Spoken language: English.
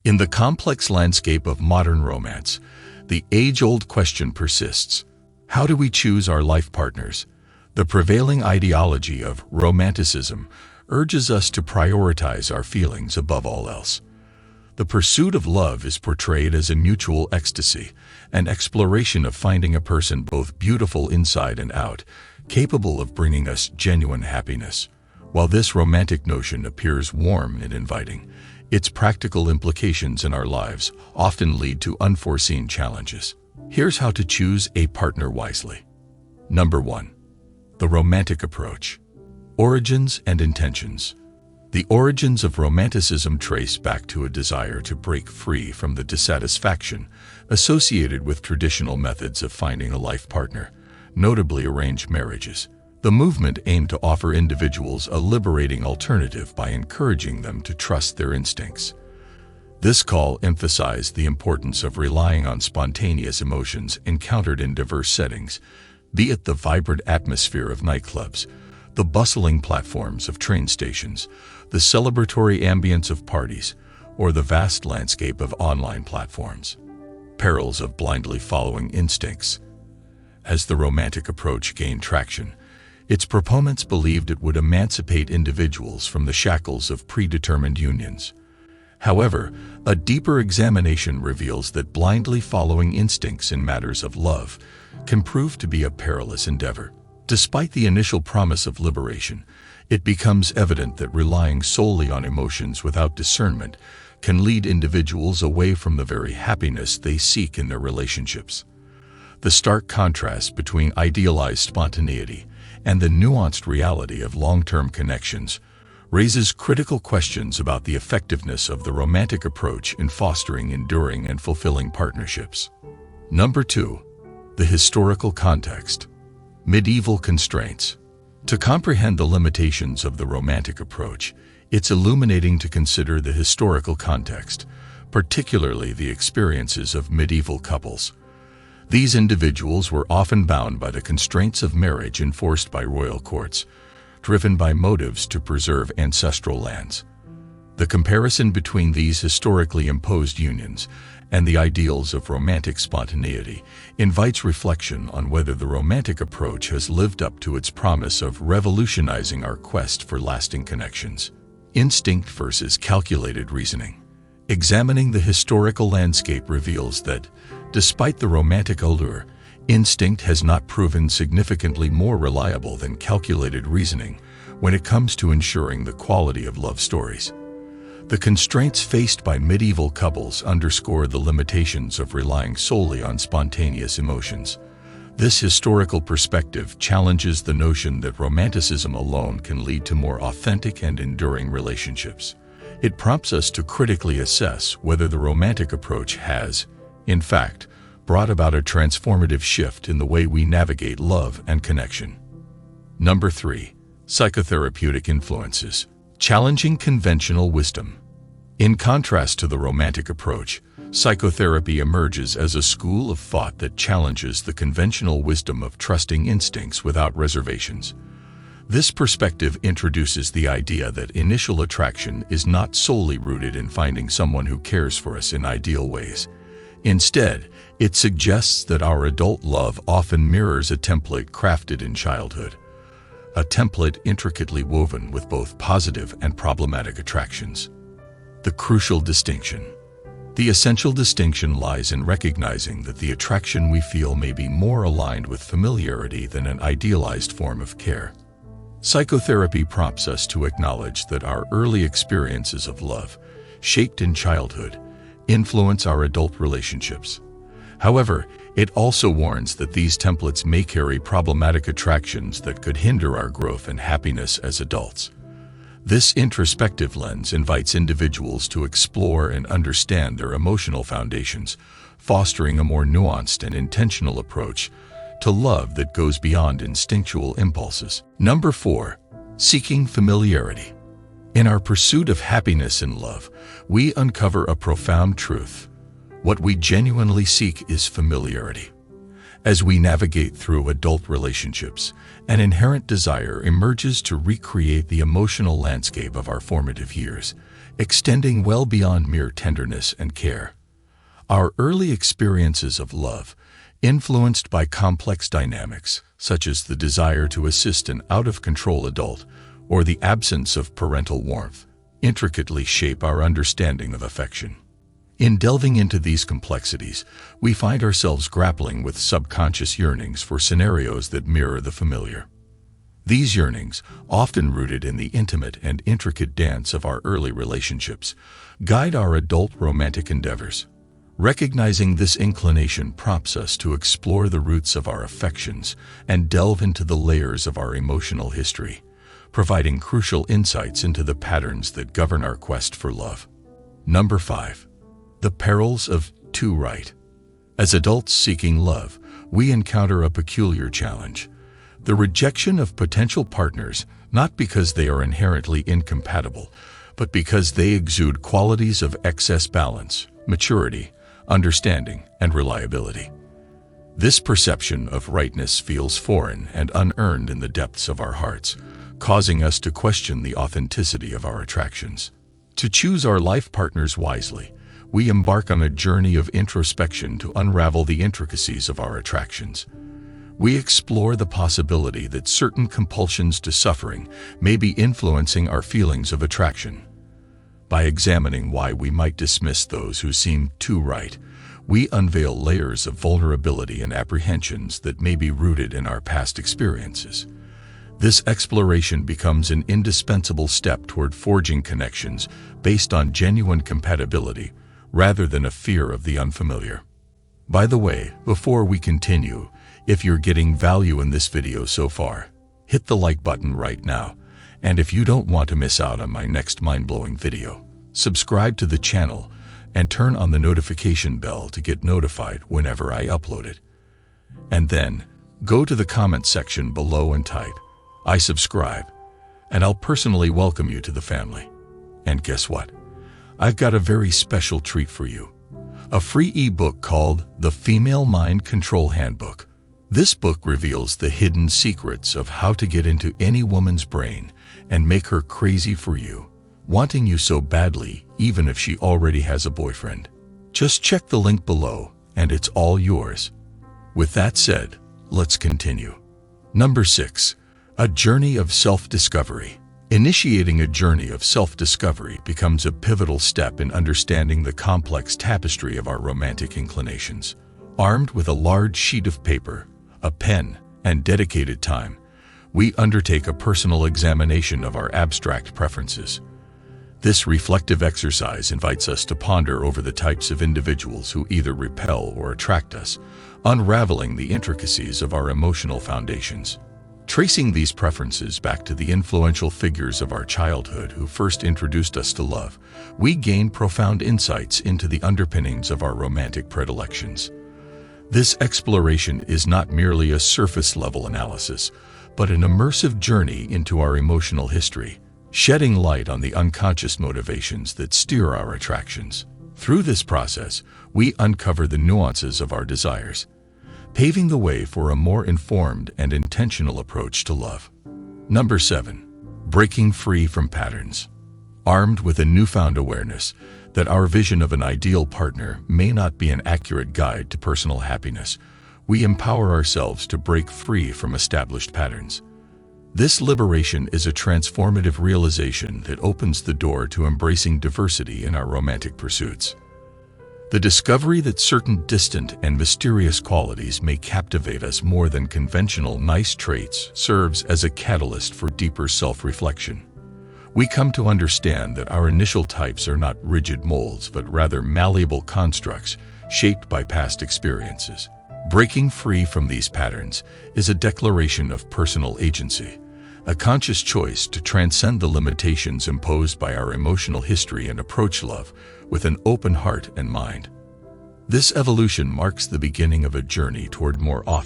In the complex landscape of modern romance, the age-old question persists: how do we choose our life partners? The prevailing ideology of romanticism urges us to prioritize our feelings above all else. The pursuit of love is portrayed as a mutual ecstasy, an exploration of finding a person both beautiful inside and out, capable of bringing us genuine happiness. While this romantic notion appears warm and inviting, its practical implications in our lives often lead to unforeseen challenges. Here's how to choose a partner wisely. Number 1. The romantic approach. Origins and intentions. The origins of romanticism trace back to a desire to break free from the dissatisfaction associated with traditional methods of finding a life partner, notably arranged marriages. The movement aimed to offer individuals a liberating alternative by encouraging them to trust their instincts. This call emphasized the importance of relying on spontaneous emotions encountered in diverse settings, be it the vibrant atmosphere of nightclubs, the bustling platforms of train stations, the celebratory ambience of parties, or the vast landscape of online platforms. Perils of blindly following instincts. As the romantic approach gained traction, its proponents believed it would emancipate individuals from the shackles of predetermined unions. However, a deeper examination reveals that blindly following instincts in matters of love can prove to be a perilous endeavor. Despite the initial promise of liberation, it becomes evident that relying solely on emotions without discernment can lead individuals away from the very happiness they seek in their relationships. The stark contrast between idealized spontaneity and the nuanced reality of long-term connections raises critical questions about the effectiveness of the romantic approach in fostering enduring and fulfilling partnerships. Number 2. The historical context. Medieval constraints. To comprehend the limitations of the romantic approach, it's illuminating to consider the historical context, particularly the experiences of medieval couples. These individuals were often bound by the constraints of marriage enforced by royal courts, driven by motives to preserve ancestral lands. The comparison between these historically imposed unions and the ideals of romantic spontaneity invites reflection on whether the romantic approach has lived up to its promise of revolutionizing our quest for lasting connections. Instinct versus calculated reasoning. Examining the historical landscape reveals that, despite the romantic allure, instinct has not proven significantly more reliable than calculated reasoning when it comes to ensuring the quality of love stories. The constraints faced by medieval couples underscore the limitations of relying solely on spontaneous emotions. This historical perspective challenges the notion that romanticism alone can lead to more authentic and enduring relationships. It prompts us to critically assess whether the romantic approach has, in fact, brought about a transformative shift in the way we navigate love and connection. Number 3. Psychotherapeutic influences. Challenging conventional wisdom. In contrast to the romantic approach, psychotherapy emerges as a school of thought that challenges the conventional wisdom of trusting instincts without reservations. This perspective introduces the idea that initial attraction is not solely rooted in finding someone who cares for us in ideal ways. Instead, it suggests that our adult love often mirrors a template crafted in childhood, a template intricately woven with both positive and problematic attractions. The crucial distinction. The essential distinction lies in recognizing that the attraction we feel may be more aligned with familiarity than an idealized form of care. Psychotherapy prompts us to acknowledge that our early experiences of love, shaped in childhood, influence our adult relationships. However, it also warns that these templates may carry problematic attractions that could hinder our growth and happiness as adults. This introspective lens invites individuals to explore and understand their emotional foundations, fostering a more nuanced and intentional approach to love that goes beyond instinctual impulses. Number 4. Seeking familiarity. In our pursuit of happiness and love, we uncover a profound truth. What we genuinely seek is familiarity. As we navigate through adult relationships, an inherent desire emerges to recreate the emotional landscape of our formative years, extending well beyond mere tenderness and care. Our early experiences of love, influenced by complex dynamics, such as the desire to assist an out-of-control adult or the absence of parental warmth, intricately shape our understanding of affection. In delving into these complexities, we find ourselves grappling with subconscious yearnings for scenarios that mirror the familiar. These yearnings, often rooted in the intimate and intricate dance of our early relationships, guide our adult romantic endeavors. Recognizing this inclination prompts us to explore the roots of our affections and delve into the layers of our emotional history, providing crucial insights into the patterns that govern our quest for love. Number 5. The perils of too right. As adults seeking love, we encounter a peculiar challenge: the rejection of potential partners, not because they are inherently incompatible, but because they exude qualities of excess balance, maturity, understanding, and reliability. This perception of rightness feels foreign and unearned in the depths of our hearts, causing us to question the authenticity of our attractions. To choose our life partners wisely, we embark on a journey of introspection to unravel the intricacies of our attractions. We explore the possibility that certain compulsions to suffering may be influencing our feelings of attraction. By examining why we might dismiss those who seem too right, we unveil layers of vulnerability and apprehensions that may be rooted in our past experiences. This exploration becomes an indispensable step toward forging connections based on genuine compatibility, rather than a fear of the unfamiliar. By the way, before we continue, if you're getting value in this video so far, hit the like button right now, and if you don't want to miss out on my next mind-blowing video, subscribe to the channel and turn on the notification bell to get notified whenever I upload it. And then, go to the comment section below and type, "I subscribe," and I'll personally welcome you to the family. And guess what? I've got a very special treat for you. A free ebook called The Female Mind Control Handbook. This book reveals the hidden secrets of how to get into any woman's brain and make her crazy for you, wanting you so badly even if she already has a boyfriend. Just check the link below and it's all yours. With that said, let's continue. Number 6. A journey of self-discovery. Initiating a journey of self-discovery becomes a pivotal step in understanding the complex tapestry of our romantic inclinations. Armed with a large sheet of paper, a pen, and dedicated time, we undertake a personal examination of our abstract preferences. This reflective exercise invites us to ponder over the types of individuals who either repel or attract us, unraveling the intricacies of our emotional foundations. Tracing these preferences back to the influential figures of our childhood who first introduced us to love, we gain profound insights into the underpinnings of our romantic predilections. This exploration is not merely a surface-level analysis, but an immersive journey into our emotional history, shedding light on the unconscious motivations that steer our attractions. Through this process, we uncover the nuances of our desires, paving the way for a more informed and intentional approach to love. Number 7. Breaking free from patterns. Armed with a newfound awareness that our vision of an ideal partner may not be an accurate guide to personal happiness, we empower ourselves to break free from established patterns. This liberation is a transformative realization that opens the door to embracing diversity in our romantic pursuits. The discovery that certain distant and mysterious qualities may captivate us more than conventional nice traits serves as a catalyst for deeper self-reflection. We come to understand that our initial types are not rigid molds, but rather malleable constructs shaped by past experiences. Breaking free from these patterns is a declaration of personal agency, a conscious choice to transcend the limitations imposed by our emotional history and approach love with an open heart and mind. This evolution marks the beginning of a journey toward more